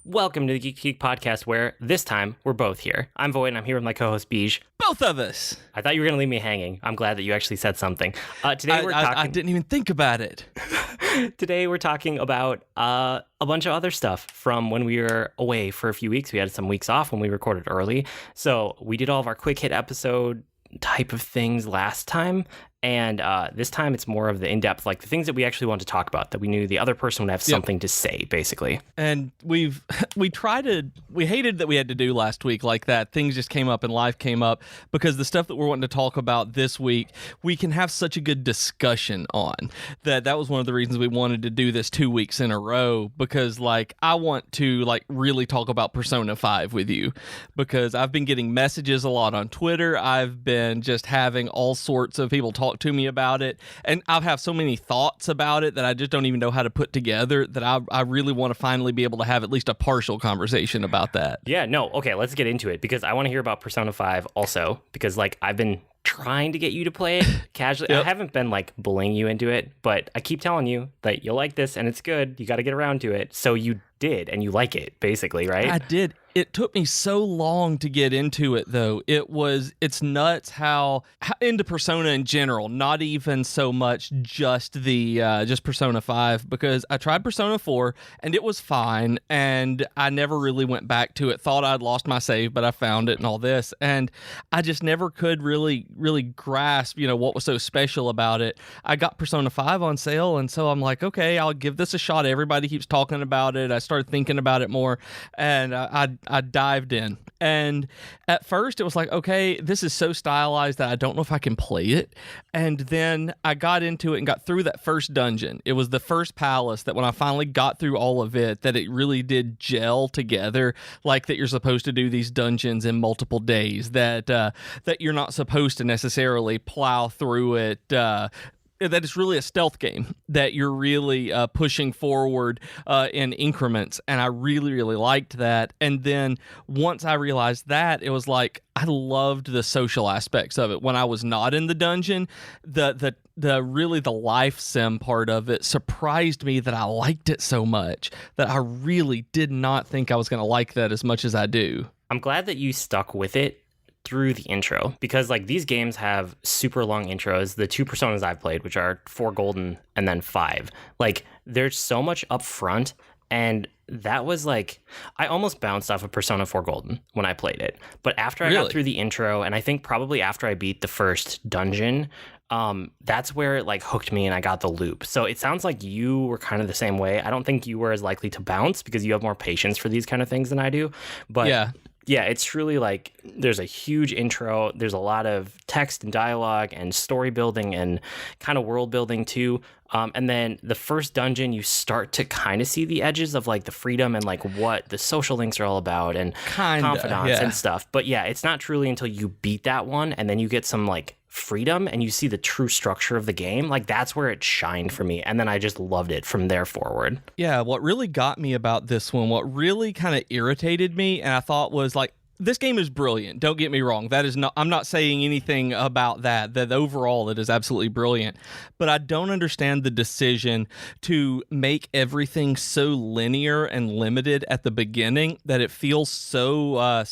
Welcome to the Geek podcast, where this time we're both here. I'm Void, and I'm here with my co-host Beej. Both of us. I thought you were going to leave me hanging. I'm glad that you actually said something. Today I didn't even think about it. Today we're talking about a bunch of other stuff from when we were away for a few weeks. We had some weeks off when we recorded early, so we did all of our quick hit episode type of things last time. And this time it's more of the in-depth, like the things that we actually want to talk about, that we knew the other person would have something to say, basically. And we hated that we had to do last week like that. Things just came up and life came up, because the stuff that we're wanting to talk about this week, we can have such a good discussion on. That was one of the reasons we wanted to do this 2 weeks in a row, because I want to really talk about Persona 5 with you, because I've been getting messages a lot on Twitter. I've been just having all sorts of people talk to me about it, and I have so many thoughts about it that I just don't even know how to put together, that I really want to finally be able to have at least a partial conversation about that. Yeah, no, okay, let's get into it, because I want to hear about Persona 5 also, because I've been trying to get you to play it casually. Yep. I haven't been bullying you into it, but I keep telling you that you'll like this and it's good. You got to get around to it. So you did, and you like it, basically, right? I did. It took me so long to get into it, though. It's nuts how into Persona in general, not even so much just Persona 5, because I tried Persona 4 and it was fine, and I never really went back to it. Thought I'd lost my save, but I found it and all this, and I just never could really grasp, what was so special about it. I got Persona 5 on sale, and so I'm like, okay, I'll give this a shot. Everybody keeps talking about it. I started thinking about it more, and I dived in. And at first it was like, okay, this is so stylized that I don't know if I can play it. And then I got into it and got through that first dungeon. It was the first palace that when I finally got through all of it, that it really did gel together, like that you're supposed to do these dungeons in multiple days, that you're not supposed to necessarily plow through it, that it's really a stealth game, that you're really pushing forward in increments, and I really liked that. And then once I realized that, it was like I loved the social aspects of it. When I was not in the dungeon, the life sim part of it surprised me that I liked it so much, that I really did not think I was going to like that as much as I do. I'm glad that you stuck with it through the intro, because these games have super long intros. The two Personas I've played, which are 4 Golden and then 5, there's so much up front, and that was I almost bounced off of Persona 4 Golden when I played it. But after I got through the intro, and I think probably after I beat the first dungeon, that's where it hooked me and I got the loop. So it sounds like you were kind of the same way. I don't think you were as likely to bounce because you have more patience for these kind of things than I do. But yeah, it's truly there's a huge intro. There's a lot of text and dialogue and story building and kind of world building too. And then the first dungeon, you start to kind of see the edges of the freedom and what the social links are all about and confidants and stuff. But yeah, it's not truly until you beat that one and then you get some freedom and you see the true structure of the game. That's where it shined for me. And then I just loved it from there forward. Yeah, what really got me about this one, what really kind of irritated me, and I thought was this game is brilliant. Don't get me wrong. That is not, I'm not saying anything about that. That overall it is absolutely brilliant. But I don't understand the decision to make everything so linear and limited at the beginning that it feels so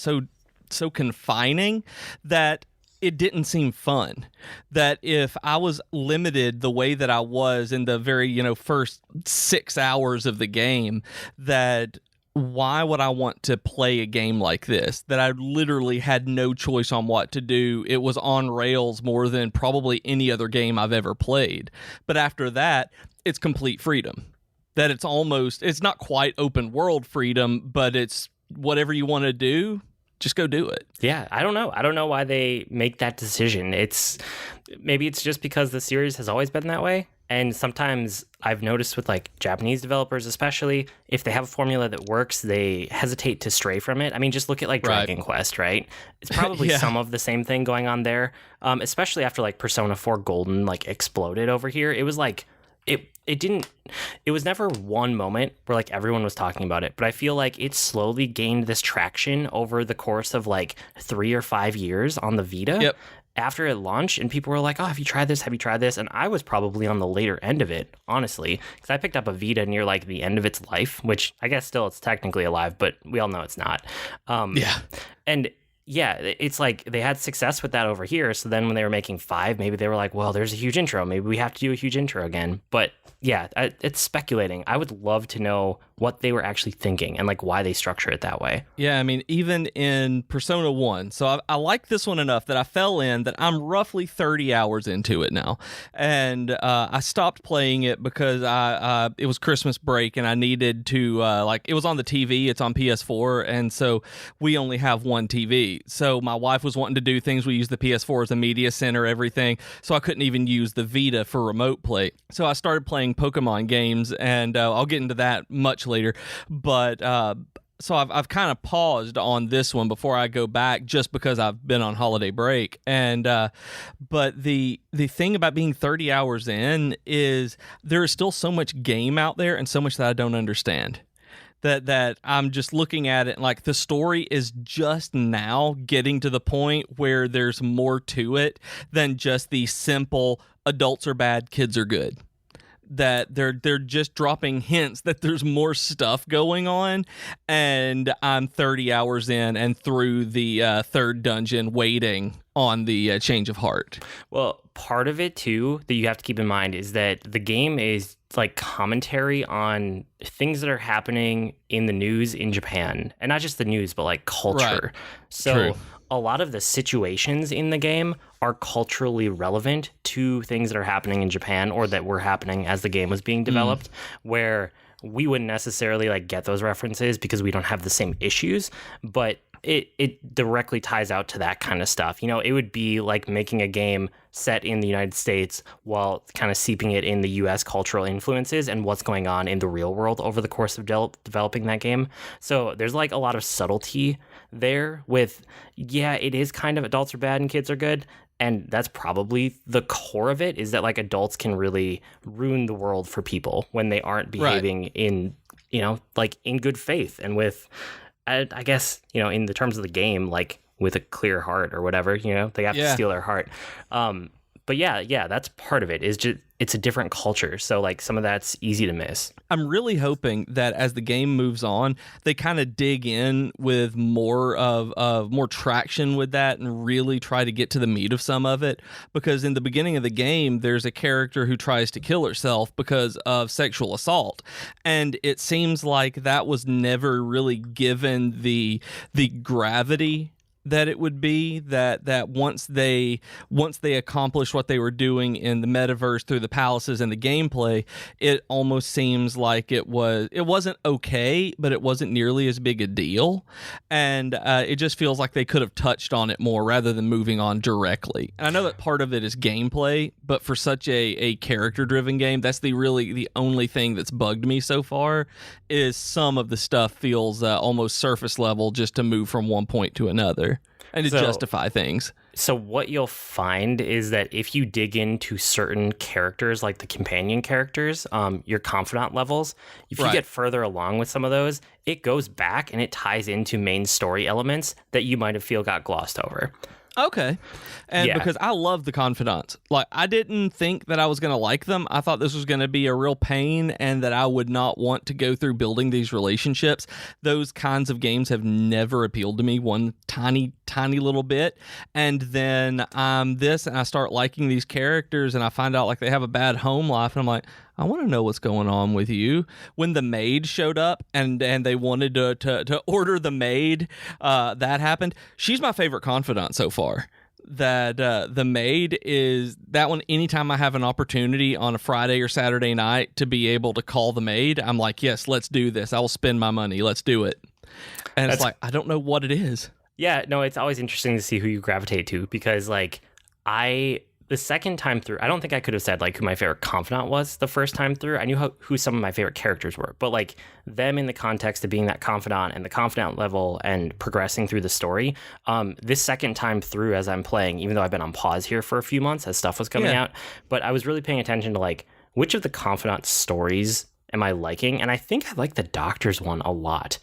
confining that it didn't seem fun. That if I was limited the way that I was in the very, first 6 hours of the game, that why would I want to play a game like this? That I literally had no choice on what to do. It was on rails more than probably any other game I've ever played. But after that, it's complete freedom. That it's not quite open world freedom, but it's whatever you want to do, just go do it. Yeah, I don't know. I don't know why they make that decision. Maybe it's just because the series has always been that way. And sometimes I've noticed with Japanese developers, especially, if they have a formula that works, they hesitate to stray from it. I mean, just look at Dragon Quest, right? It's probably some of the same thing going on there, especially after Persona 4 Golden exploded over here. It was it was never one moment where everyone was talking about it, but I feel it slowly gained this traction over the course of 3 or 5 years on the Vita. Yep. after it launched, and people were like, oh, have you tried this? Have you tried this? And I was probably on the later end of it, honestly, because I picked up a Vita near like the end of its life, which I guess still it's technically alive, but we all know it's not. Yeah. And yeah, it's like they had success with that over here. So then when they were making 5, maybe they were like, well, there's a huge intro. Maybe we have to do a huge intro again. But yeah, it's speculating. I would love to know what they were actually thinking and like why they structure it that way. Yeah, I mean, even in Persona 1, so I like this one enough that I fell in that I'm roughly 30 hours into it now. And I stopped playing it because it was Christmas break and I needed to, it was on the TV, it's on PS4, and so we only have one TV. So my wife was wanting to do things. We use the PS4 as a media center, everything. So I couldn't even use the Vita for remote play. So I started playing Pokemon games, and I'll get into that much later. But so I've kind of paused on this one before I go back, just because I've been on holiday break. And but the thing about being 30 hours in is there is still so much game out there and so much that I don't understand. That I'm just looking at it like the story is just now getting to the point where there's more to it than just the simple adults are bad, kids are good. That they're just dropping hints that there's more stuff going on, and I'm 30 hours in and through the third dungeon waiting on the change of heart. Well, part of it too that you have to keep in mind is that the game is like commentary on things that are happening in the news in Japan, and not just the news, but like culture. Right. So True. a lot of the situations in the game are culturally relevant to things that are happening in Japan or that were happening as the game was being developed, where we wouldn't necessarily like get those references because we don't have the same issues, but it directly ties out to that kind of stuff. You know, it would be like making a game set in the United States while kind of seeping it in the US cultural influences and what's going on in the real world over the course of developing that game. So there's like a lot of subtlety there with, yeah, it is kind of adults are bad and kids are good. And that's probably the core of it, is that like adults can really ruin the world for people when they aren't behaving in, you know, like in good faith and with, I guess, you know, in the terms of the game, like with a clear heart or whatever, you know, they have to steal their heart. But yeah, that's part of it. Is just it's a different culture, so like some of that's easy to miss. I'm really hoping that as the game moves on, they kind of dig in with more of more traction with that and really try to get to the meat of some of it. Because in the beginning of the game, there's a character who tries to kill herself because of sexual assault, and it seems like that was never really given the gravity that it would be, that once they accomplished what they were doing in the metaverse through the palaces and the gameplay, it almost seems like it wasn't okay, but it wasn't nearly as big a deal, and it just feels like they could have touched on it more rather than moving on directly. And I know that part of it is gameplay, but for such a character driven game, that's the only thing that's bugged me so far, is some of the stuff feels almost surface level just to move from one point to another and to justify things. So what you'll find is that if you dig into certain characters, like the companion characters, your confidant levels, if you get further along with some of those, it goes back and it ties into main story elements that you might have feel got glossed over. Okay. And because I love the confidants. Like, I didn't think that I was going to like them. I thought this was going to be a real pain and that I would not want to go through building these relationships. Those kinds of games have never appealed to me one tiny little bit. And then and I start liking these characters and I find out like they have a bad home life and I'm like, I want to know what's going on with you. When the maid showed up and they wanted to order the maid, that happened. She's my favorite confidant so far. That the maid is that one. Anytime I have an opportunity on a Friday or Saturday night to be able to call the maid, I'm like, yes, let's do this. I will spend my money. Let's do it. And it's like, I don't know what it is. Yeah, no, it's always interesting to see who you gravitate to, because like the second time through, I don't think I could have said like who my favorite confidant was the first time through. I knew who some of my favorite characters were, but like them in the context of being that confidant and the confidant level and progressing through the story. This second time through as I'm playing, even though I've been on pause here for a few months as stuff was coming out, but I was really paying attention to like which of the confidant stories am I liking? And I think I like the doctor's one a lot.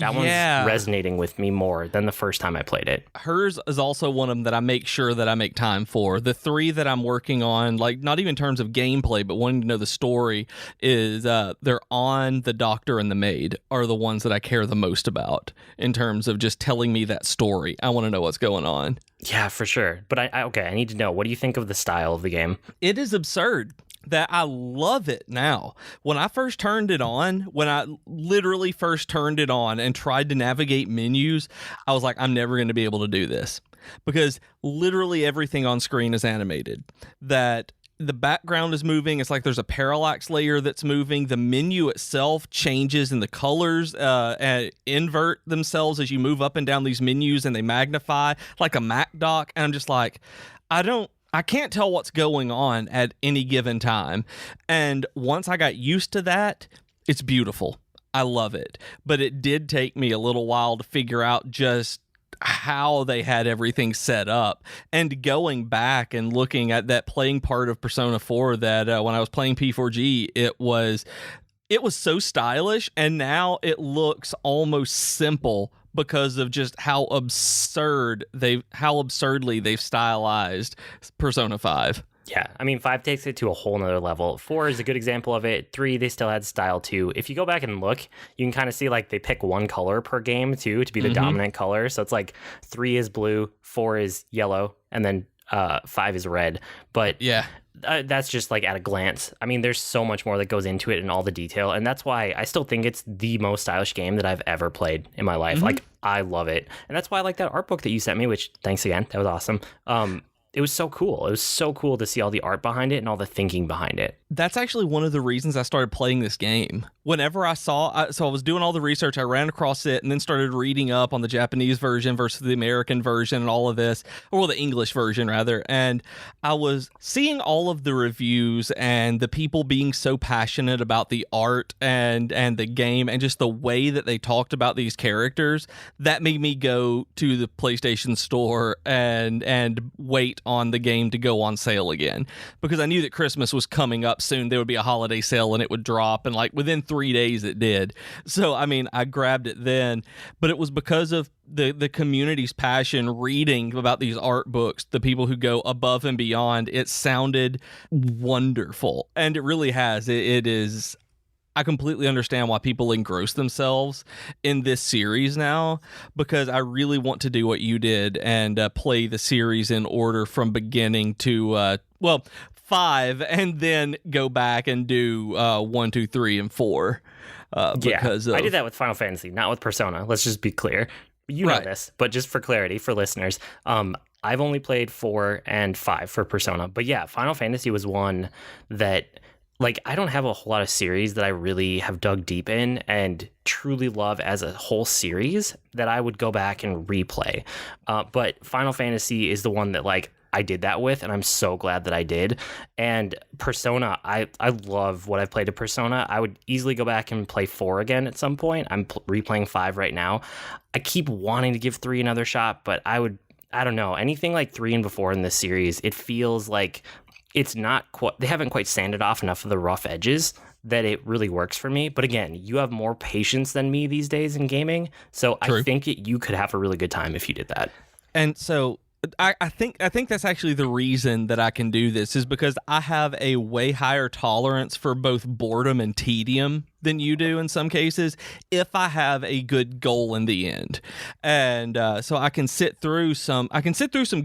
That one's resonating with me more than the first time I played it. Hers is also one of them that I make sure that I make time for. The 3 that I'm working on, like not even in terms of gameplay, but wanting to know the story, is they're on the Doctor and the Maid are the ones that I care the most about in terms of just telling me that story. I want to know what's going on. Yeah, for sure. But I need to know, what do you think of the style of the game? It is absurd that I love it now. When I first turned it on, when I literally first turned it on and tried to navigate menus, I was like, I'm never going to be able to do this, because literally everything on screen is animated. That the background is moving. It's like there's a parallax layer that's moving. The menu itself changes and the colors invert themselves as you move up and down these menus, and they magnify like a Mac dock. And I'm just like, I can't tell what's going on at any given time. And once I got used to that, it's beautiful. I love it. But it did take me a little while to figure out just how they had everything set up. And going back and looking at that playing part of Persona 4 that when I was playing P4G, it was so stylish, and now it looks almost simple because of just how absurdly they've stylized Persona 5. Yeah, I mean, 5 takes it to a whole nother level. 4 is a good example of it. 3, they still had style too. If you go back and look, you can kind of see like they pick one color per game too to be the dominant color. So it's like 3 is blue, 4 is yellow, and then 5 is red. But yeah, that's just like at a glance. I mean, there's so much more that goes into it and all the detail, and that's why I still think it's the most stylish game that I've ever played in my life. Like, I love it, and that's why I like that art book that you sent me, which, thanks again, that was awesome. It was so cool. It was so cool to see all the art behind it and all the thinking behind it. That's actually one of the reasons I started playing this game. Whenever I was doing all the research, I ran across it and then started reading up on the Japanese version versus the American version and all of this, or the English version rather. And I was seeing all of the reviews and the people being so passionate about the art and the game and just the way that they talked about these characters. That made me go to the PlayStation Store and wait on the game to go on sale again, because I knew that Christmas was coming up soon. There would be a holiday sale and it would drop, and like within 3 days it did. So I mean, I grabbed it then, but it was because of the community's passion, reading about these art books, the people who go above and beyond. It sounded wonderful, and it really has. It is. I completely understand why people engross themselves in this series now, because I really want to do what you did and play the series in order from beginning to 5, and then go back and do 1, 2, 3, and 4. Because I did that with Final Fantasy, not with Persona. Let's just be clear. You know this, but just for clarity for listeners, I've only played 4 and 5 for Persona. But yeah, Final Fantasy was one that, like, I don't have a whole lot of series that I really have dug deep in and truly love as a whole series that I would go back and replay. But Final Fantasy is the one that, like, I did that with, and I'm so glad that I did. And Persona, I love what I've played of Persona. I would easily go back and play 4 again at some point. I'm replaying 5 right now. I keep wanting to give 3 another shot, but I don't know. Anything like 3 and before in this series, it feels like it's not quite, they haven't quite sanded off enough of the rough edges that it really works for me. But again, you have more patience than me these days in gaming, so True. I think you could have a really good time if you did that. And so I think that's actually the reason that I can do this, is because I have a way higher tolerance for both boredom and tedium than you do in some cases, if I have a good goal in the end. And so I can sit through some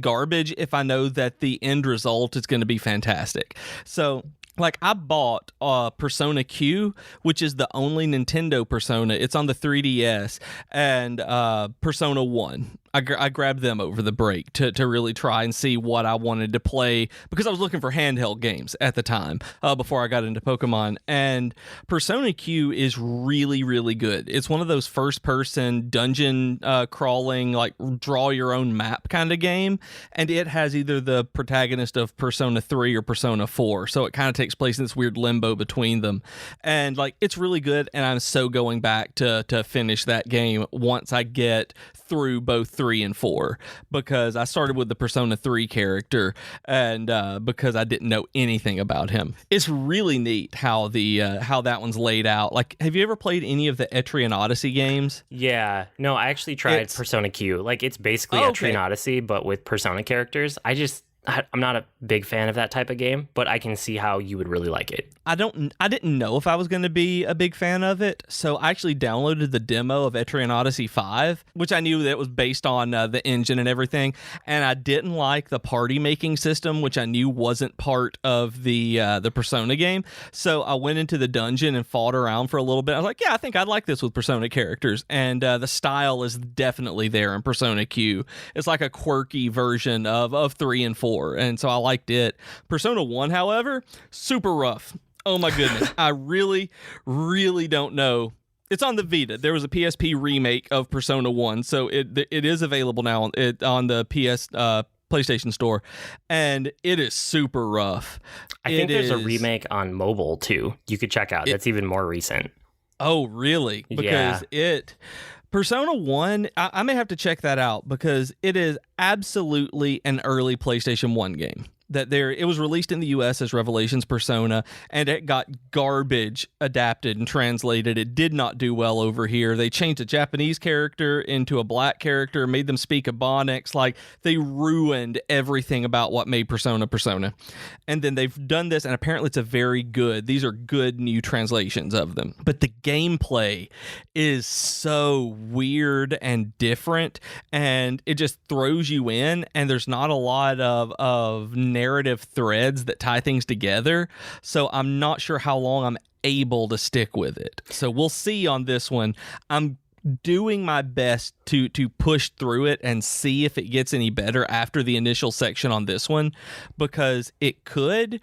garbage if I know that the end result is going to be fantastic. So like, I bought Persona Q, which is the only Nintendo Persona. It's on the 3DS, and Persona 1. I grabbed them over the break to really try and see what I wanted to play, because I was looking for handheld games at the time before I got into Pokemon. And Persona Q is really, really good. It's one of those first-person dungeon crawling, like draw your own map kind of game, and it has either the protagonist of Persona 3 or Persona 4, so it kind of takes place in this weird limbo between them. And like, it's really good, and I'm so going back to finish that game once I get through both 3 3 and 4 because I started with the Persona 3 character and because I didn't know anything about him. It's really neat how how that one's laid out. Like, have you ever played any of the Etrian Odyssey games? Yeah. No, I actually tried Persona Q. Like, it's basically Etrian Odyssey, but with Persona characters. I'm not a big fan of that type of game, but I can see how you would really like it. I didn't know if I was going to be a big fan of it, so I actually downloaded the demo of Etrian Odyssey 5, which I knew that it was based on the engine and everything, and I didn't like the party making system, which I knew wasn't part of the Persona game. So I went into the dungeon and fought around for a little bit. I was like, yeah, I think I'd like this with Persona characters, and the style is definitely there in Persona Q. It's like a quirky version of 3 and 4. And so I liked it. Persona 1, however, super rough. Oh my goodness. I really, really don't know. It's on the Vita. There was a PSP remake of Persona 1, so it is available now on the PlayStation Store, and it is super rough. I think there's a remake on mobile, too. You could check out. That's even more recent. Oh, really? Because Persona 1, I may have to check that out because it is absolutely an early PlayStation 1 game. It was released in the US as Revelations Persona, and it got garbage adapted and translated. It did not do well over here. They changed a Japanese character into a black character, made them speak Ebonics. Like, they ruined everything about what made Persona Persona. And then they've done this, and apparently it's these are good new translations of them. But the gameplay is so weird and different, and it just throws you in, and there's not a lot of narrative threads that tie things together, so I'm not sure how long I'm able to stick with it. So we'll see on this one. I'm doing my best to push through it and see if it gets any better after the initial section on this one, because it could,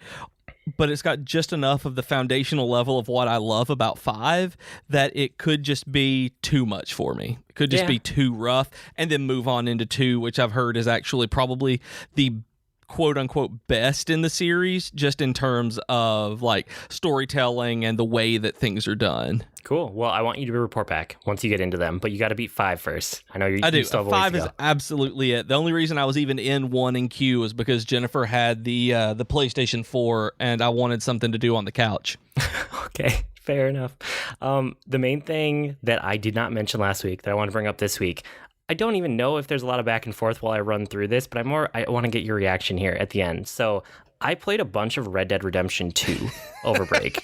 but it's got just enough of the foundational level of what I love about 5 that it could just be too much for me. It could just be too rough, and then move on into 2, which I've heard is actually probably the quote-unquote best in the series, just in terms of like storytelling and the way that things are done. Cool. Well, I want you to report back once you get into them, but you got to beat 5 first. I know you still have a ways 5 to is go. absolutely it. The only reason I was even in 1 and Q is because Jennifer had the PlayStation 4, and I wanted something to do on the couch. Okay, fair enough. The main thing that I did not mention last week that I want to bring up this week, I don't even know if there's a lot of back and forth while I run through this, but I want to get your reaction here at the end. So I played a bunch of Red Dead Redemption 2 over break.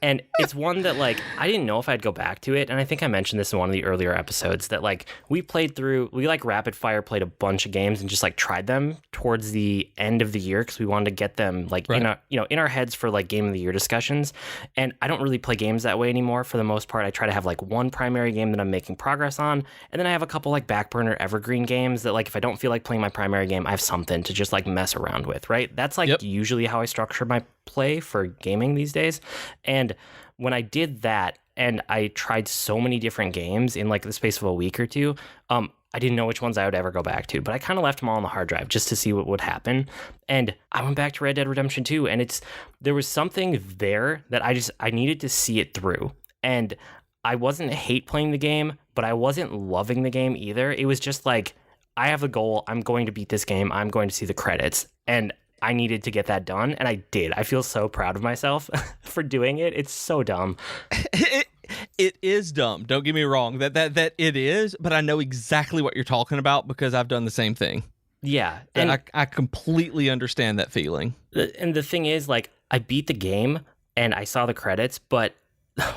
And it's one that, like, I didn't know if I'd go back to it. And I think I mentioned this in one of the earlier episodes that, like, we rapid fire played a bunch of games and just, like, tried them towards the end of the year because we wanted to get them, like, in our heads for, like, Game of the Year discussions. And I don't really play games that way anymore for the most part. I try to have, like, one primary game that I'm making progress on. And then I have a couple, like, back burner evergreen games that, like, if I don't feel like playing my primary game, I have something to just, like, mess around with, right? That's, like, usually how I structure my play for gaming these days. And when I did that and I tried so many different games in like the space of a week or two, I didn't know which ones I would ever go back to, but I kind of left them all on the hard drive just to see what would happen. And I went back to Red Dead Redemption 2, and there was something there that I needed to see it through. And I wasn't hate playing the game, but I wasn't loving the game either. It was just like, I have a goal. I'm going to beat this game. I'm going to see the credits. And I needed to get that done, and I did. I feel so proud of myself for doing it. It's so dumb. It is dumb. Don't get me wrong. That it is, but I know exactly what you're talking about because I've done the same thing. Yeah. And I completely understand that feeling. And the thing is, like, I beat the game, and I saw the credits, but,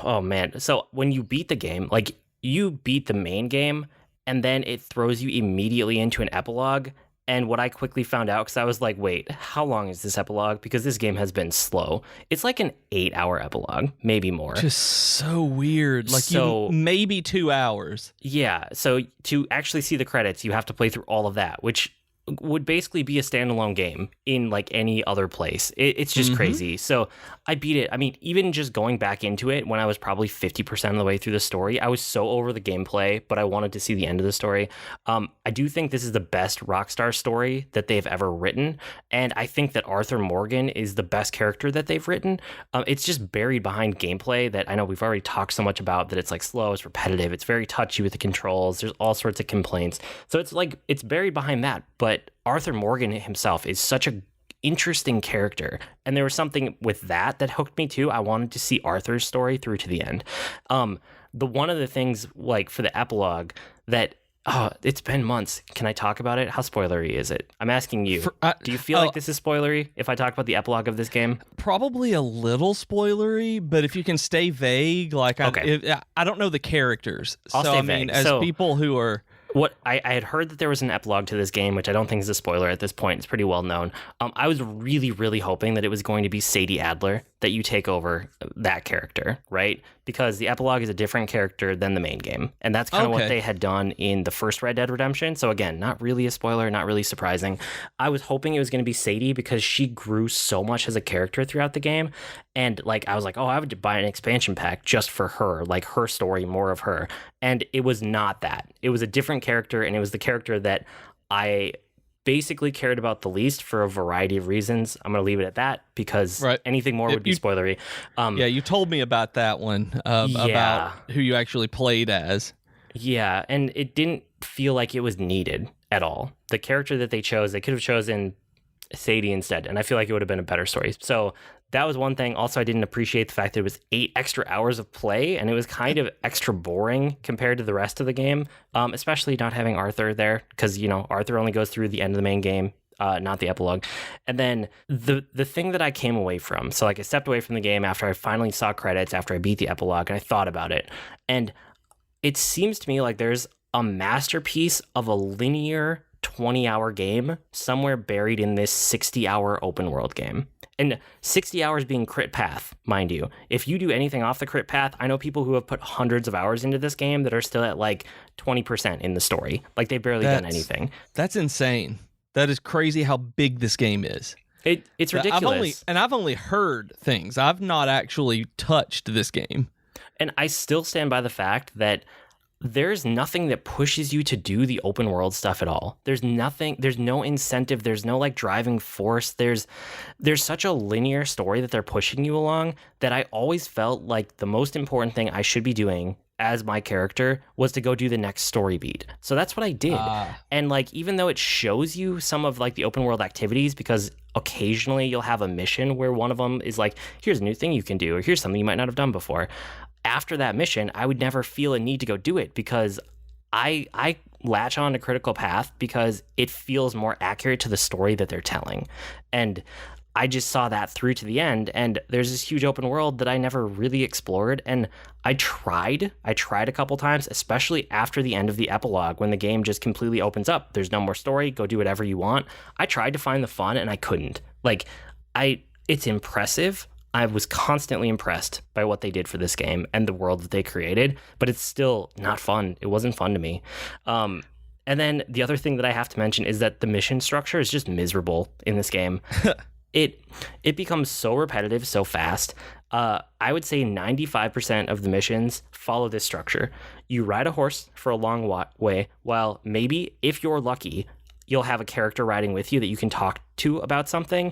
oh, man. So when you beat the game, like, you beat the main game, and then it throws you immediately into an epilogue. And what I quickly found out, because I was like, wait, how long is this epilogue? Because this game has been slow. It's like an 8-hour epilogue, maybe more. Just so weird. Like, maybe 2 hours. Yeah. So to actually see the credits, you have to play through all of that, which would basically be a standalone game in like any other place. It's just crazy. So I beat it. I mean, even just going back into it when I was probably 50% of the way through the story, I was so over the gameplay, but I wanted to see the end of the story. I do think this is the best Rockstar story that they've ever written. And I think that Arthur Morgan is the best character that they've written. It's just buried behind gameplay that I know we've already talked so much about, that it's like slow, it's repetitive, it's very touchy with the controls. There's all sorts of complaints. So it's like, it's buried behind that. But Arthur Morgan himself is such a interesting character, and there was something with that hooked me too. I wanted to see Arthur's story through to the end. The one of the things, like for the epilogue, that it's been months. Can I talk about it? How spoilery is it? I'm asking you. Do you feel like this is spoilery if I talk about the epilogue of this game? Probably a little spoilery, but if you can stay vague, like okay. I don't know the characters, I'll so stay I mean, vague. as people who are. What I had heard that there was an epilogue to this game, which I don't think is a spoiler at this point. It's pretty well known. I was really, really hoping that it was going to be Sadie Adler, that you take over that character, right? Because the epilogue is a different character than the main game. And that's kind of what they had done in the first Red Dead Redemption. So again, not really a spoiler, not really surprising. I was hoping it was going to be Sadie because she grew so much as a character throughout the game. And like, I was like, oh, I would buy an expansion pack just for her, like her story, more of her. And it was not that. It was a different character, and it was the character that I basically cared about the least for a variety of reasons. I'm going to leave it at that because anything more would be spoilery. You told me about that one, about who you actually played as. Yeah, and it didn't feel like it was needed at all. The character that they chose, they could have chosen Sadie instead, and I feel like it would have been a better story. So that was one thing. Also, I didn't appreciate the fact that it was 8 extra hours of play, and it was kind of extra boring compared to the rest of the game, especially not having Arthur there, because, you know, Arthur only goes through the end of the main game, not the epilogue. And then the thing that I came away from, so like I stepped away from the game after I finally saw credits, after I beat the epilogue, and I thought about it, and it seems to me like there's a masterpiece of a linear 20-hour game somewhere buried in this 60-hour open world game. And 60 hours being crit path, mind you. If you do anything off the crit path, I know people who have put hundreds of hours into this game that are still at like 20% in the story. Like they've barely done anything. That's insane. That is crazy how big this game is. It's ridiculous. I've only heard things. I've not actually touched this game. And I still stand by the fact that there's nothing that pushes you to do the open world stuff at all. There's nothing, there's no incentive, there's no like driving force. There's such a linear story that they're pushing you along that I always felt like the most important thing I should be doing as my character was to go do the next story beat. So that's what I did. And like, even though it shows you some of like the open world activities, because occasionally you'll have a mission where one of them is like, here's a new thing you can do, or here's something you might not have done before. After that mission, I would never feel a need to go do it because I latch on to Critical Path because it feels more accurate to the story that they're telling. And I just saw that through to the end, and there's this huge open world that I never really explored, and I tried a couple times, especially after the end of the epilogue when the game just completely opens up. There's no more story, go do whatever you want. I tried to find the fun and I couldn't. Like, it's impressive. I was constantly impressed by what they did for this game and the world that they created, but it's still not fun. It wasn't fun to me. And then the other thing that I have to mention is that the mission structure is just miserable in this game. It becomes so repetitive so fast. I would say 95% of the missions follow this structure. You ride a horse for a long way, while maybe, if you're lucky, you'll have a character riding with you that you can talk to about something.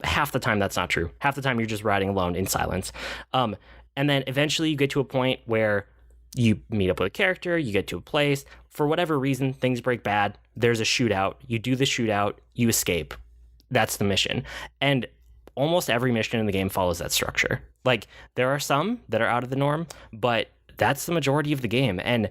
Half the time, that's not true. Half the time, you're just riding alone in silence. And then eventually you get to a point where you meet up with a character, you get to a place. For whatever reason, things break bad. There's a shootout. You do the shootout. You escape. That's the mission. And almost every mission in the game follows that structure. Like, there are some that are out of the norm, but that's the majority of the game. And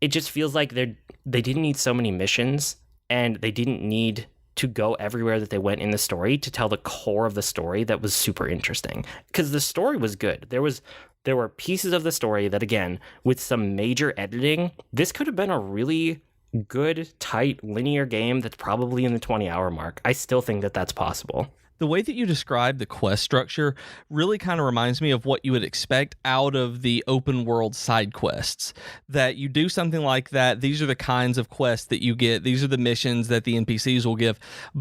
it just feels like they didn't need so many missions, and they didn't need to go everywhere that they went in the story to tell the core of the story that was super interesting. Because the story was good. There were pieces of the story that, again, with some major editing, this could have been a really good, tight, linear game that's probably in the 20-hour mark. I still think that that's possible. The way that you describe the quest structure really kind of reminds me of what you would expect out of the open world side quests. That you do something like that, these are the kinds of quests that you get, these are the missions that the NPCs will give,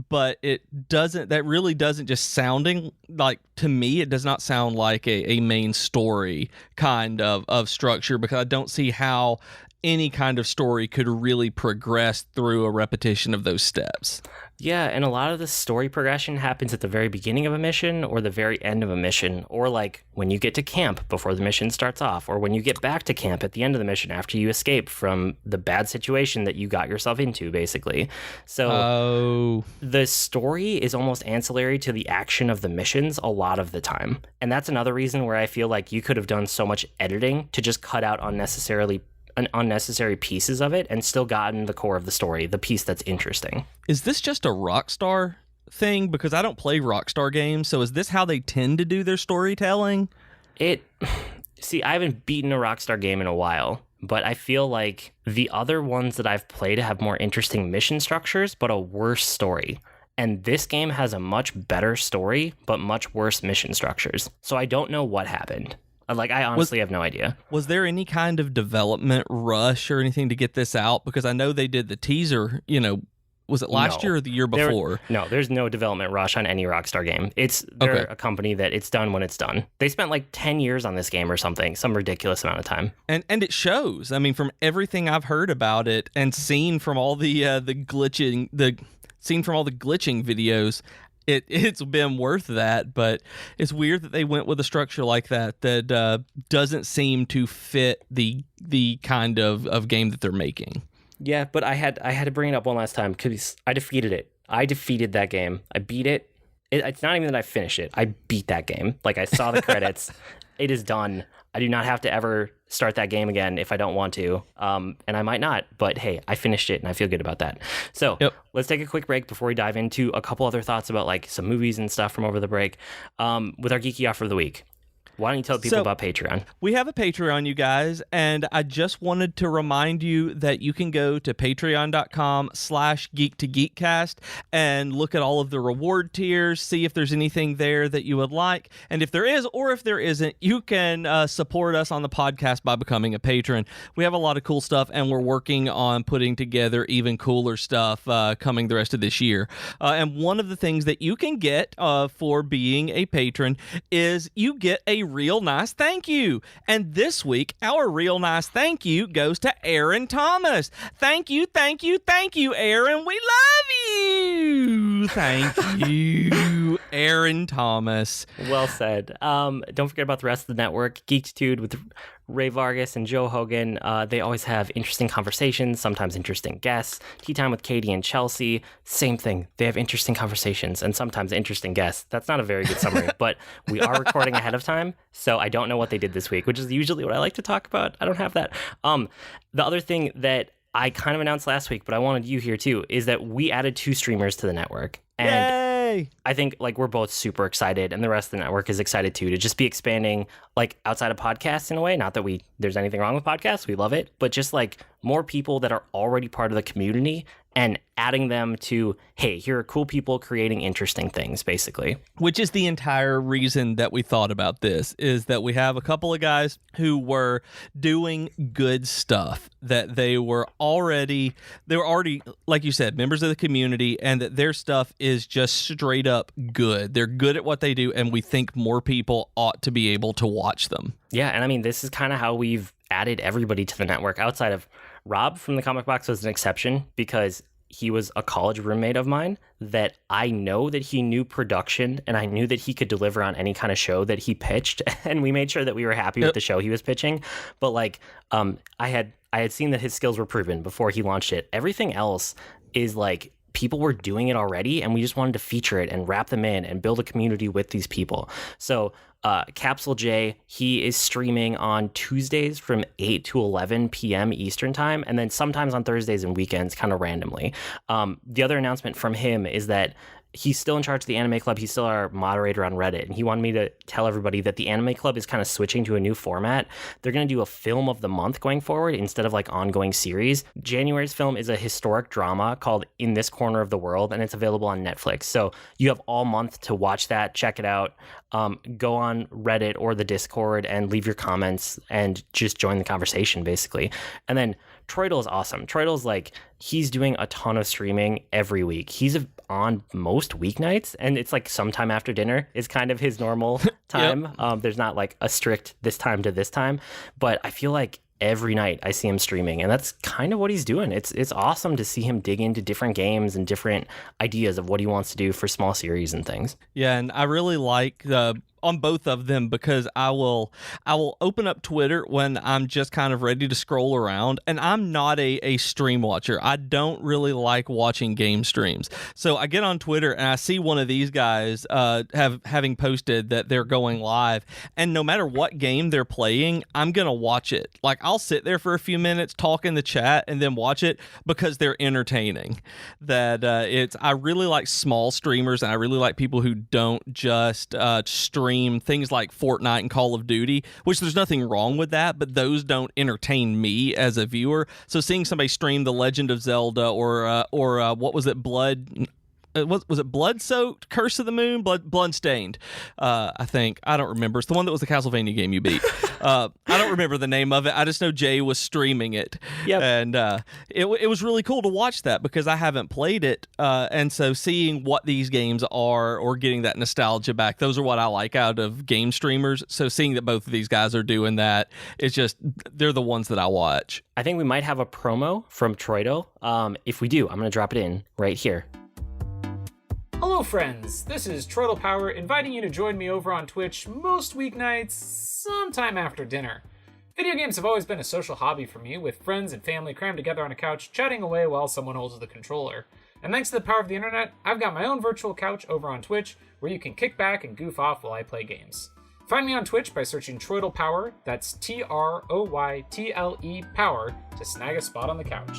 but that really doesn't just sounding like, to me, it does not sound like a main story kind of structure, because I don't see how any kind of story could really progress through a repetition of those steps. Yeah, and a lot of the story progression happens at the very beginning of a mission or the very end of a mission, or like when you get to camp before the mission starts off, or when you get back to camp at the end of the mission after you escape from the bad situation that you got yourself into, basically. So the story is almost ancillary to the action of the missions a lot of the time. And that's another reason where I feel like you could have done so much editing to just cut out unnecessary pieces of it and still gotten the core of the story, the piece that's interesting. Is this just a Rockstar thing? Because I don't play Rockstar games, so is this how they tend to do their storytelling? See, I haven't beaten a Rockstar game in a while, but I feel like the other ones that I've played have more interesting mission structures, but a worse story. And this game has a much better story, but much worse mission structures. So I don't know what happened. Like, I honestly have no idea. Was there any kind of development rush or anything to get this out? Because I know they did the teaser, was it last year or the year before? There's no development rush on any Rockstar game. They're a company that it's done when it's done. They spent like 10 years on this game or something, some ridiculous amount of time. And it shows. I mean, from everything I've heard about it and seen from all the glitching videos, it's been worth that, but it's weird that they went with a structure like that doesn't seem to fit the kind of game that they're making. Yeah, but I had to bring it up one last time because I defeated it. I defeated that game. I beat it. It's not even that I finished it. I beat that game. Like, I saw the credits. It is done. I do not have to ever start that game again if I don't want to. And I might not, but hey, I finished it and I feel good about that. So Let's take a quick break before we dive into a couple other thoughts about like some movies and stuff from over the break with our geeky offer of the week. Why don't you tell people about Patreon? We have a Patreon, you guys, and I just wanted to remind you that you can go to patreon.com/geek2geekcast and look at all of the reward tiers, see if there's anything there that you would like. And if there is, or if there isn't, you can support us on the podcast by becoming a patron. We have a lot of cool stuff, and we're working on putting together even cooler stuff coming the rest of this year. And one of the things that you can get for being a patron is you get a real nice thank you. And this week, our real nice thank you goes to Aaron Thomas. Thank you, Aaron. We love you. Thank you, Aaron Thomas. Well said. Don't forget about the rest of the network. Geekitude with Ray Vargas and Joe Hogan. They always have interesting conversations, sometimes interesting guests. Tea Time with Katie and Chelsea, same thing. They have interesting conversations and sometimes interesting guests. That's not a very good summary, but we are recording ahead of time, so I don't know what they did this week, which is usually what I like to talk about. I don't have that. The other thing that I kind of announced last week, but I wanted you here too, is that we added 2 streamers to the network. And Yay! I think like we're both super excited, and the rest of the network is excited too, to just be expanding like outside of podcasts in a way. Not that there's anything wrong with podcasts, we love it, but just like more people that are already part of the community and adding them to, hey, here are cool people creating interesting things, basically. Which is the entire reason that we thought about this, is that we have a couple of guys who were doing good stuff, that they were already, like you said, members of the community, and that their stuff is just straight up good. They're good at what they do, and we think more people ought to be able to watch them. Yeah, and I mean, this is kind of how we've added everybody to the network. Outside of Rob from the Comic Box was an exception because he was a college roommate of mine that I know that he knew production, and I knew that he could deliver on any kind of show that he pitched, and we made sure that we were happy with the show he was pitching. But like, I had seen that his skills were proven before he launched it. Everything else is like, people were doing it already, and we just wanted to feature it and wrap them in and build a community with these people. So Capsule J, he is streaming on Tuesdays from 8 to 11 p.m. Eastern time, and then sometimes on Thursdays and weekends, kind of randomly. The other announcement from him is that he's still in charge of the Anime Club. He's still our moderator on Reddit. And he wanted me to tell everybody that the Anime Club is kind of switching to a new format. They're going to do a film of the month going forward instead of like ongoing series. January's film is a historic drama called In This Corner of the World, and it's available on Netflix. So you have all month to watch that, check it out. Go on Reddit or the Discord and leave your comments and just join the conversation, basically. And then Troidle is awesome. Troidle's like, he's doing a ton of streaming every week. He's on most weeknights, and it's like sometime after dinner is kind of his normal time. Yep. There's not like a strict this time to this time, but I feel like every night I see him streaming, and that's kind of what he's doing. It's awesome to see him dig into different games and different ideas of what he wants to do for small series and things. Yeah, and I really like on both of them because I will open up Twitter when I'm just kind of ready to scroll around, and I'm not a stream watcher. I don't really like watching game streams. So I get on Twitter and I see one of these guys having posted that they're going live, and no matter what game they're playing, I'm going to watch it. Like, I'll sit there for a few minutes, talk in the chat, and then watch it because they're entertaining. I really like small streamers, and I really like people who don't just stream things like Fortnite and Call of Duty, which there's nothing wrong with that, but those don't entertain me as a viewer. So seeing somebody stream The Legend of Zelda or what was it, was it Blood-Soaked, Curse of the Moon, Bloodstained, I think. I don't remember. It's the one that was the Castlevania game you beat. I don't remember the name of it. I just know Jay was streaming it. Yep. And it was really cool to watch that because I haven't played it. And so seeing what these games are or getting that nostalgia back, those are what I like out of game streamers. So seeing that both of these guys are doing that, it's just, they're the ones that I watch. I think we might have a promo from Troidle. If we do, I'm going to drop it in right here. Hello friends, this is Troidle Power inviting you to join me over on Twitch most weeknights, sometime after dinner. Video games have always been a social hobby for me, with friends and family crammed together on a couch, chatting away while someone holds the controller. And thanks to the power of the internet, I've got my own virtual couch over on Twitch, where you can kick back and goof off while I play games. Find me on Twitch by searching Troidle Power, that's TROYTLE Power, to snag a spot on the couch.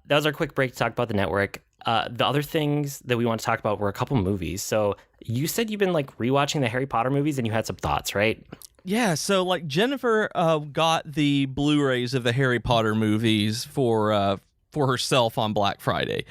That was our quick break to talk about the network. The other things that we want to talk about were a couple movies. So you said you've been like rewatching the Harry Potter movies and you had some thoughts, right? Yeah, so like Jennifer got the Blu-rays of the Harry Potter movies for herself on Black Friday,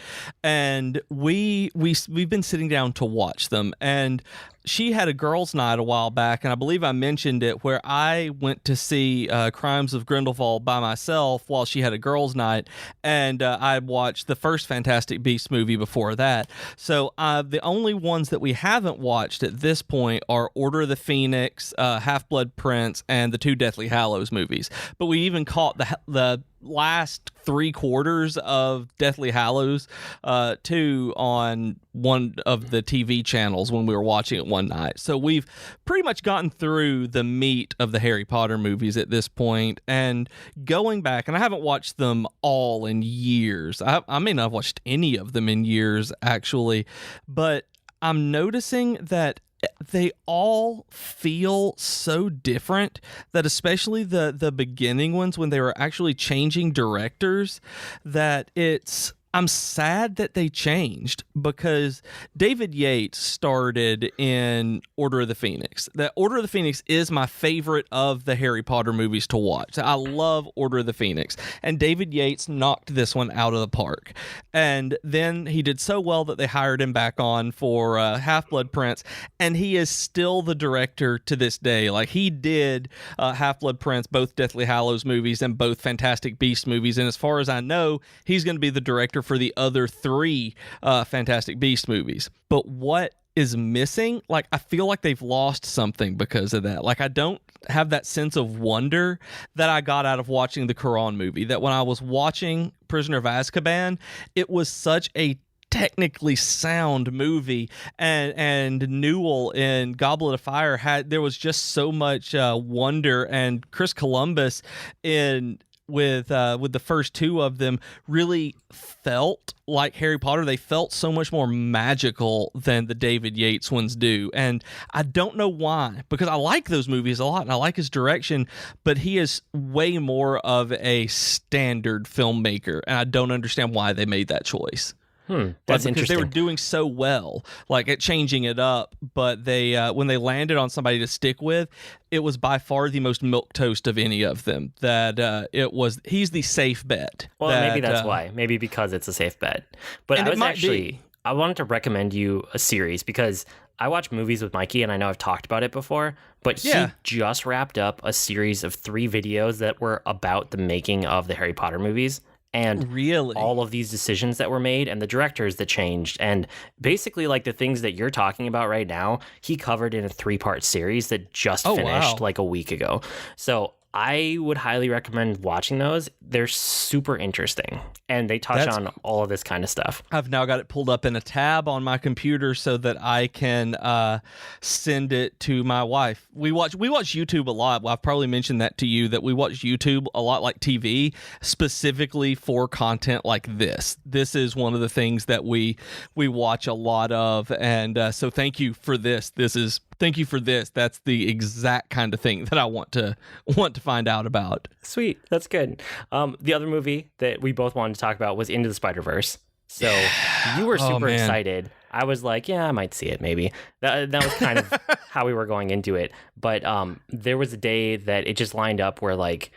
and we've been sitting down to watch them. And she had a girls' night a while back, and I believe I mentioned it, where I went to see Crimes of Grindelwald by myself while she had a girls' night, and I watched the first Fantastic Beasts movie before that. So the only ones that we haven't watched at this point are Order of the Phoenix, Half-Blood Prince, and the two Deathly Hallows movies. But we even caught the last 3/4 of Deathly Hallows 2 on one of the TV channels when we were watching it one night. So we've pretty much gotten through the meat of the Harry Potter movies at this point, and going back, and I haven't watched them all in years. I may not have watched any of them in years, actually, but I'm noticing that they all feel so different, that especially the beginning ones, when they were actually changing directors, that I'm sad that they changed, because David Yates started in Order of the Phoenix. The Order of the Phoenix is my favorite of the Harry Potter movies to watch. I love Order of the Phoenix, and David Yates knocked this one out of the park. And then he did so well that they hired him back on for Half-Blood Prince, and he is still the director to this day. Like, he did Half-Blood Prince, both Deathly Hallows movies, and both Fantastic Beasts movies, and as far as I know, he's going to be the director for the other 3 Fantastic Beast movies. But what is missing, like, I feel like they've lost something because of that. Like, I don't have that sense of wonder that I got out of watching the Quran movie, that when I was watching Prisoner of Azkaban, it was such a technically sound movie, and Newell in Goblet of Fire there was just so much wonder, and Chris Columbus with the first 2 of them really felt like Harry Potter. They felt so much more magical than the David Yates ones do, and I don't know why, because I like those movies a lot and I like his direction, but he is way more of a standard filmmaker, and I don't understand why they made that choice. That's because they were interesting. doing so well, like at changing it up. But they, when they landed on somebody to stick with, it was by far the most milquetoast of any of them. That he's the safe bet. Well, maybe that's why. Maybe because it's a safe bet. But And I it was might actually, be. I wanted to recommend you a series because I watch movies with Mikey, and I know I've talked about it before, but Yeah. he just wrapped up a series of 3 videos that were about the making of the Harry Potter movies. And Really? all of these decisions that were made and the directors that changed. And basically, like the things that you're talking about right now, he covered in a 3-part series that just Oh, finished wow. like a week ago. So I would highly recommend watching those. They're super interesting. And they touch That's on all of this kind of stuff. I've now got it pulled up in a tab on my computer so that I can send it to my wife. We watch YouTube a lot. Well, I've probably mentioned that to you, that we watch YouTube a lot like TV, specifically for content like this. This is one of the things that we watch a lot of, and so thank you for this. Thank you for this. That's the exact kind of thing that I want to find out about. Sweet. That's good. The other movie that we both wanted to talk about was Into the Spider-Verse. So you were super man. excited. I was like, yeah, I might see it maybe. That was kind of how we were going into it. But there was a day that it just lined up where like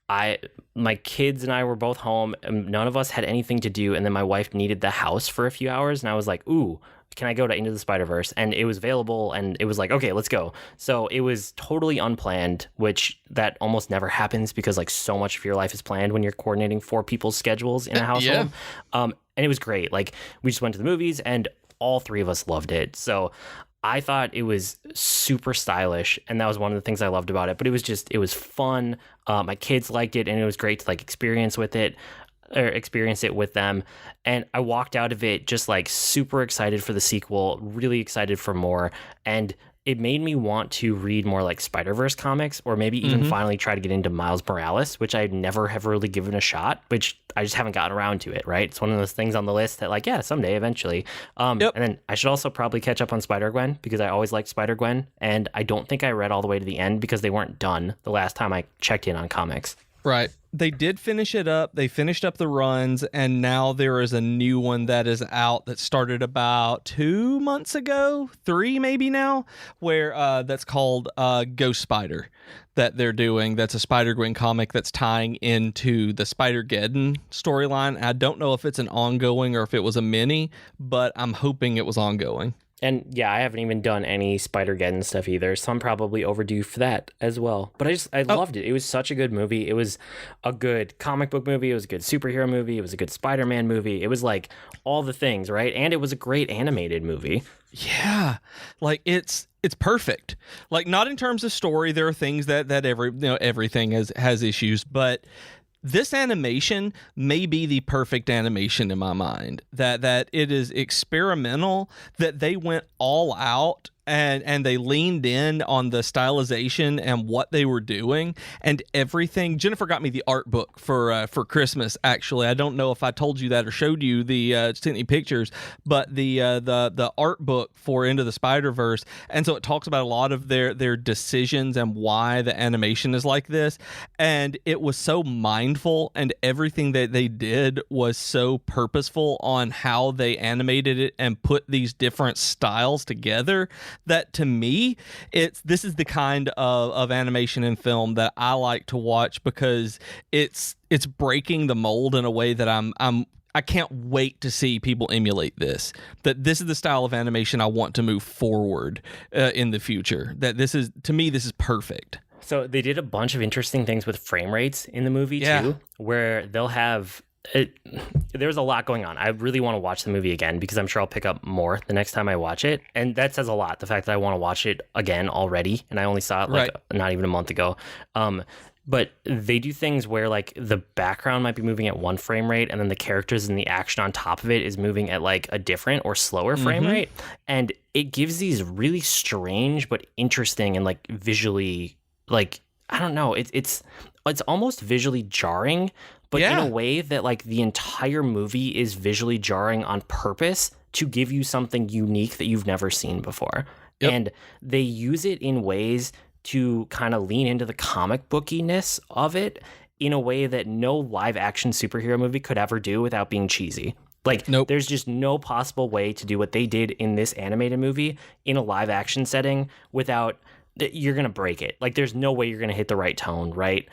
my kids and I were both home and none of us had anything to do. And then my wife needed the house for a few hours. And I was like, ooh, can I go to Into the Spider-Verse? And it was available and it was like, okay, let's go. So it was totally unplanned, which that almost never happens because like so much of your life is planned when you're coordinating 4 people's schedules in a household. And it was great. Like we just went to the movies and all 3 of us loved it. So I thought it was super stylish, and that was one of the things I loved about it. But it was fun. My kids liked it, and it was great to like experience it with them. And I walked out of it just like super excited for the sequel, really excited for more. And it made me want to read more like Spider-Verse comics, or maybe even finally try to get into Miles Morales, which I never have really given a shot, which I just haven't gotten around to it, right? It's one of those things on the list that like, yeah, someday, eventually. And then I should also probably catch up on Spider-Gwen because I always liked Spider-Gwen. And I don't think I read all the way to the end because they weren't done the last time I checked in on comics. Right. They did finish it up. They finished up the runs, and now there is a new one that is out that started about 2 months ago, 3 maybe now, where that's called Ghost Spider that they're doing. That's a Spider-Gwen comic that's tying into the Spider-Geddon storyline. I don't know if it's an ongoing or if it was a mini, but I'm hoping it was ongoing. And yeah, I haven't even done any Spider-Geddon stuff either, so I'm probably overdue for that as well. But I loved it. It was such a good movie. It was a good comic book movie. It was a good superhero movie. It was a good Spider-Man movie. It was like all the things, right? And it was a great animated movie. Yeah, like it's perfect. Like not in terms of story. There are things that everything has issues, but this animation may be the perfect animation in my mind. That it is experimental, that they went all out and they leaned in on the stylization and what they were doing and everything. Jennifer got me the art book for Christmas. Actually, I don't know if I told you that or showed you sent me pictures, but the art book for Into the Spider-Verse, and so it talks about a lot of their decisions and why the animation is like this. And it was so mindful, and everything that they did was so purposeful on how they animated it and put these different styles together. That to me, this is the kind of animation and film that I like to watch because it's breaking the mold in a way that I can't wait to see people emulate this. That this is the style of animation I want to move forward in the future. That this is perfect. So they did a bunch of interesting things with frame rates in the movie too, where they'll have there's a lot going on. I really want to watch the movie again because I'm sure I'll pick up more the next time I watch it. And that says a lot, the fact that I want to watch it again already. And I only saw it not even a month ago. But they do things where like the background might be moving at one frame rate and then the characters and the action on top of it is moving at like a different or slower frame rate. And it gives these really strange but interesting and like visually, like, I don't know, it's almost visually jarring, but in a way that like the entire movie is visually jarring on purpose to give you something unique that you've never seen before. And they use it in ways to kind of lean into the comic bookiness of it in a way that no live action superhero movie could ever do without being cheesy. Like, Nope. there's just no possible way to do what they did in this animated movie in a live action setting without you're going to break it. Like, there's no way you're going to hit the right tone, right?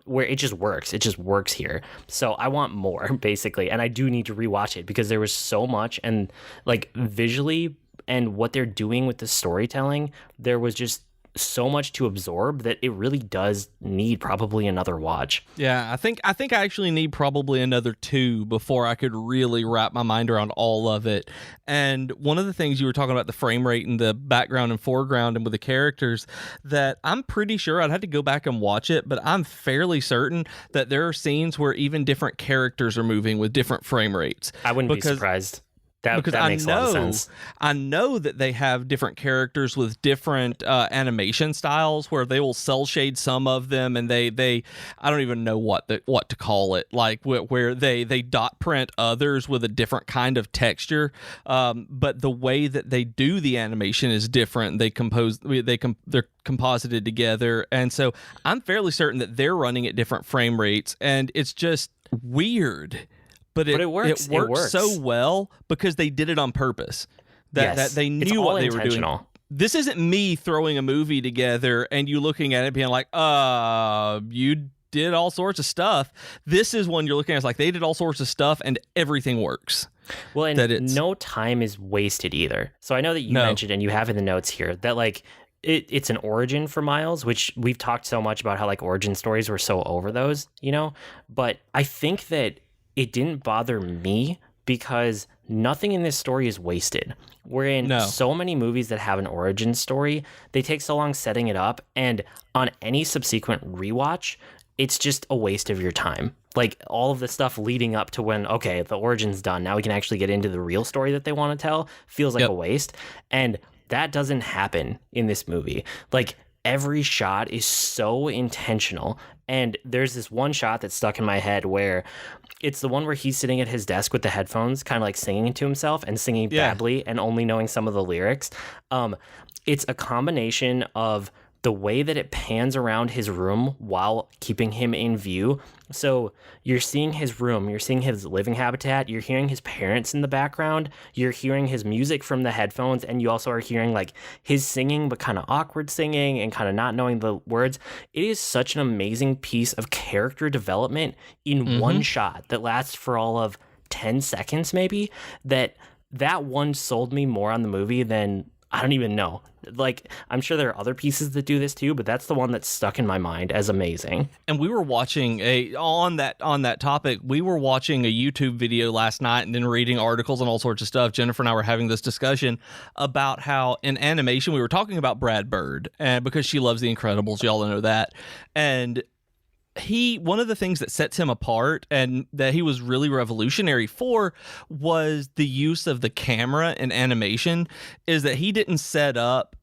Where it just works. It just works here. So I want more, basically. And I do need to rewatch it because there was so much, and like visually and what they're doing with the storytelling, there was just so much to absorb that it really does need probably another watch. Yeah, I think I actually need probably another 2 before I could really wrap my mind around all of it. And one of the things you were talking about, the frame rate and the background and foreground and with the characters, that I'm pretty sure I'd have to go back and watch it, but I'm fairly certain that there are scenes where even different characters are moving with different frame rates. I wouldn't be surprised. That makes a lot of sense. I know that they have different characters with different animation styles where they will cell shade some of them, and they I don't even know what to call it, like where they dot print others with a different kind of texture. But the way that they do the animation is different. They're composited together, and so I'm fairly certain that they're running at different frame rates, and it's just weird. But it works. It works so well because they did it on purpose. That they knew what they were doing. This isn't me throwing a movie together and you looking at it being like, you did all sorts of stuff. This is one you're looking at, it's like they did all sorts of stuff and everything works. Well, and no time is wasted either. So I know that you mentioned, and you have in the notes here, that like it's an origin for Miles, which we've talked so much about how like origin stories were so over those, you know? But I think that it didn't bother me because nothing in this story is wasted. We're in so many movies that have an origin story, they take so long setting it up, and on any subsequent rewatch, it's just a waste of your time. Like, all of the stuff leading up to when, okay, the origin's done, now we can actually get into the real story that they want to tell, feels like a waste. And that doesn't happen in this movie. Like, every shot is so intentional. And there's this one shot that's stuck in my head where it's the one where he's sitting at his desk with the headphones, kind of like singing to himself and singing badly and only knowing some of the lyrics. It's a combination of the way that it pans around his room while keeping him in view. So you're seeing his room, you're seeing his living habitat, you're hearing his parents in the background, you're hearing his music from the headphones, and you also are hearing like his singing, but kind of awkward singing and kind of not knowing the words. It is such an amazing piece of character development in one shot that lasts for all of 10 seconds maybe, that one sold me more on the movie than, I don't even know. Like, I'm sure there are other pieces that do this too, but that's the one that's stuck in my mind as amazing. And we were watching on that topic, we were watching a YouTube video last night and then reading articles and all sorts of stuff. Jennifer and I were having this discussion about how in animation, we were talking about Brad Bird, and because she loves The Incredibles, y'all know that. And one of the things that sets him apart and that he was really revolutionary for was the use of the camera in animation, is that he didn't set up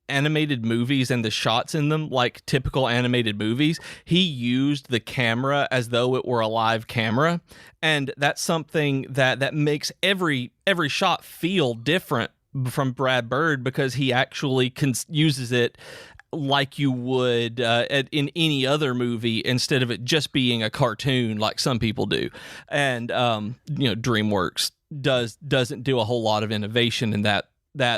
animated movies and the shots in them like typical animated movies. He used the camera as though it were a live camera, and that's something that makes every shot feel different from Brad Bird, because he actually uses it like you would in any other movie, instead of it just being a cartoon like some people do. And DreamWorks doesn't do a whole lot of innovation in that,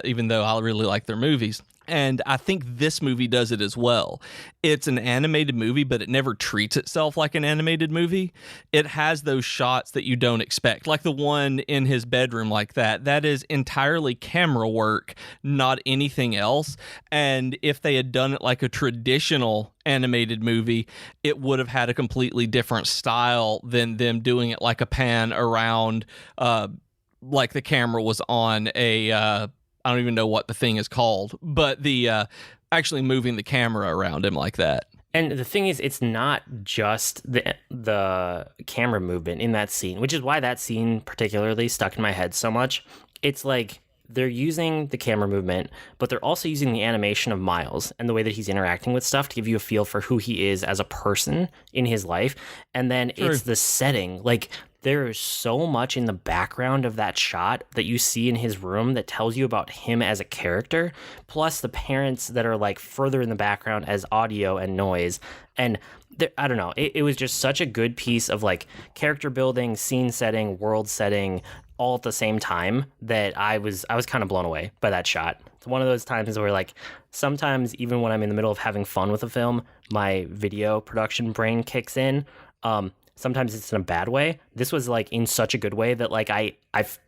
even though I really like their movies. And I think this movie does it as well. It's an animated movie, but it never treats itself like an animated movie. It has those shots that you don't expect, like the one in his bedroom like that. That is entirely camera work, not anything else. And if they had done it like a traditional animated movie, it would have had a completely different style than them doing it like a pan around, like the camera was on a... I don't even know what the thing is called, but the actually moving the camera around him like that. And the thing is, it's not just the camera movement in that scene, which is why that scene particularly stuck in my head so much. It's like they're using the camera movement, but they're also using the animation of Miles and the way that he's interacting with stuff to give you a feel for who he is as a person in his life. And then it's the setting. Like, there is so much in the background of that shot that you see in his room that tells you about him as a character, plus the parents that are like further in the background as audio and noise. And I don't know, it was just such a good piece of like character building, scene setting, world setting, all at the same time that I was kind of blown away by that shot. It's one of those times where like sometimes even when I'm in the middle of having fun with a film, my video production brain kicks in. Sometimes it's in a bad way. This was like in such a good way that like I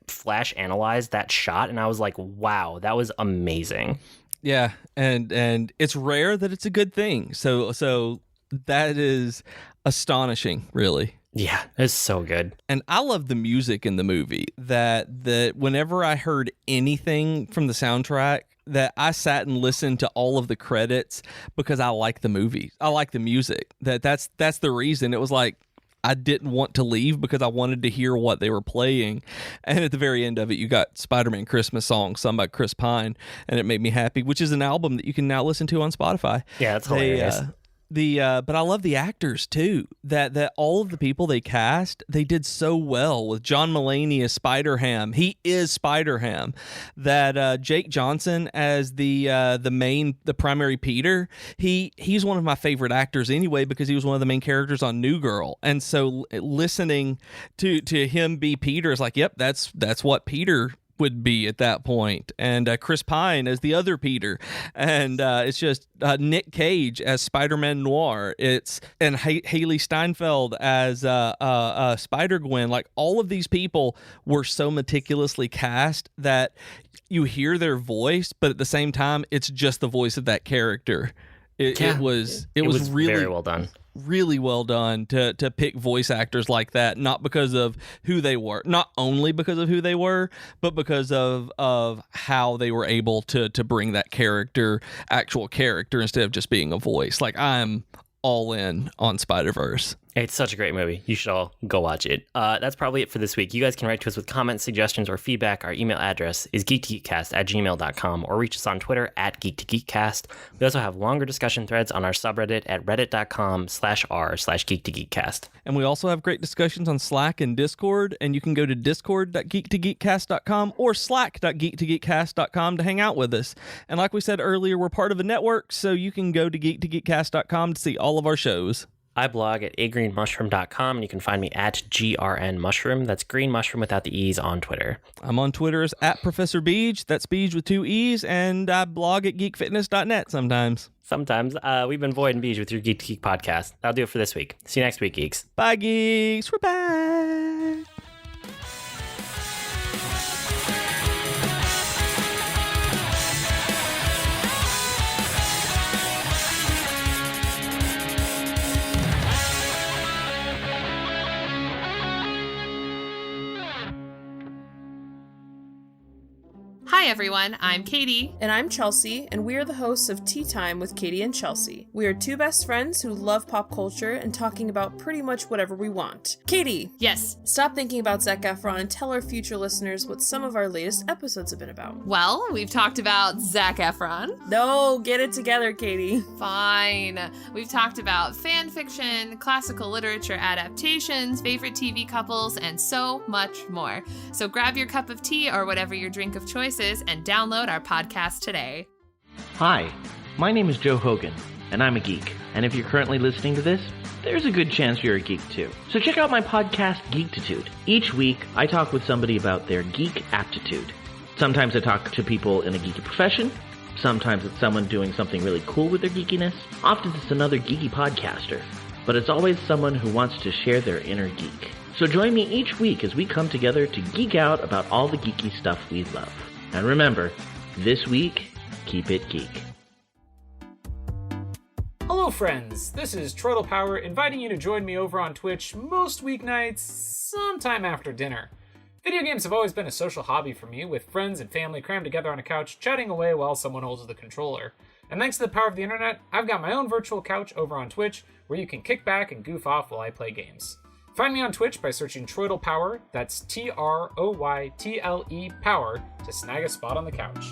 flash analyzed that shot and I was like, wow, that was amazing. Yeah, and it's rare that it's a good thing. So that is astonishing, really. Yeah, it's so good. And I love the music in the movie. That whenever I heard anything from the soundtrack, that I sat and listened to all of the credits because I like the movie. I like the music. That's the reason. It was like I didn't want to leave because I wanted to hear what they were playing. And at the very end of it, you got Spider-Man Christmas song sung by Chris Pine, and it made me happy, which is an album that you can now listen to on Spotify. Yeah, that's hilarious. But I love the actors too. That all of the people they cast, they did so well. With John Mulaney as Spider-Ham, he is Spider-Ham. That Jake Johnson as the primary Peter, he's one of my favorite actors anyway because he was one of the main characters on New Girl. And so listening to him be Peter is like, yep, that's what Peter would be at that point. And Chris Pine as the other Peter, and it's just Nick Cage as Spider-Man Noir. And Haley Steinfeld as Spider-Gwen. Like all of these people were so meticulously cast that you hear their voice, but at the same time, it's just the voice of that character. It was really very well done. Really well done to pick voice actors like that, not because of who they were, not only because of who they were, but because of how they were able to bring that actual character instead of just being a voice. Like I'm all in on Spider-Verse. It's such a great movie. You should all go watch it. That's probably it for this week. You guys can write to us with comments, suggestions, or feedback. Our email address is geek2geekcast@gmail.com, or reach us on Twitter @geek2geekcast. We also have longer discussion threads on our subreddit at reddit.com/r/geek2geekcast. And we also have great discussions on Slack and Discord, and you can go to discord.geek2geekcast.com or slack.geek2geekcast.com to hang out with us. And like we said earlier, we're part of a network, so you can go to geek2geekcast.com to see all of our shows. I blog at agreenmushroom.com, and you can find me at grnmushroom. That's green mushroom without the E's on Twitter. I'm on Twitter as @Professor Beej. That's Beej with 2 E's, and I blog at geekfitness.net sometimes. Sometimes. We've been Void and Beej with your Geek to Geek podcast. That'll do it for this week. See you next week, geeks. Bye, geeks. We're back. Hi everyone, I'm Katie. And I'm Chelsea, and we are the hosts of Tea Time with Katie and Chelsea. We are two best friends who love pop culture and talking about pretty much whatever we want. Katie! Yes? Stop thinking about Zac Efron and tell our future listeners what some of our latest episodes have been about. Well, we've talked about Zac Efron. No, get it together, Katie. Fine. We've talked about fan fiction, classical literature adaptations, favorite TV couples, and so much more. So grab your cup of tea or whatever your drink of choice is and download our podcast today. Hi, my name is Joe Hogan, and I'm a geek. And if you're currently listening to this, there's a good chance you're a geek too. So check out my podcast, Geektitude. Each week, I talk with somebody about their geek aptitude. Sometimes I talk to people in a geeky profession. Sometimes it's someone doing something really cool with their geekiness. Often it's another geeky podcaster. But it's always someone who wants to share their inner geek. So join me each week as we come together to geek out about all the geeky stuff we love. And remember, this week, keep it geek. Hello friends, this is Troidal Power inviting you to join me over on Twitch most weeknights sometime after dinner. Video games have always been a social hobby for me, with friends and family crammed together on a couch chatting away while someone holds the controller. And thanks to the power of the internet, I've got my own virtual couch over on Twitch where you can kick back and goof off while I play games. Find me on Twitch by searching Troidal Power, that's TROYTLE Power, to snag a spot on the couch.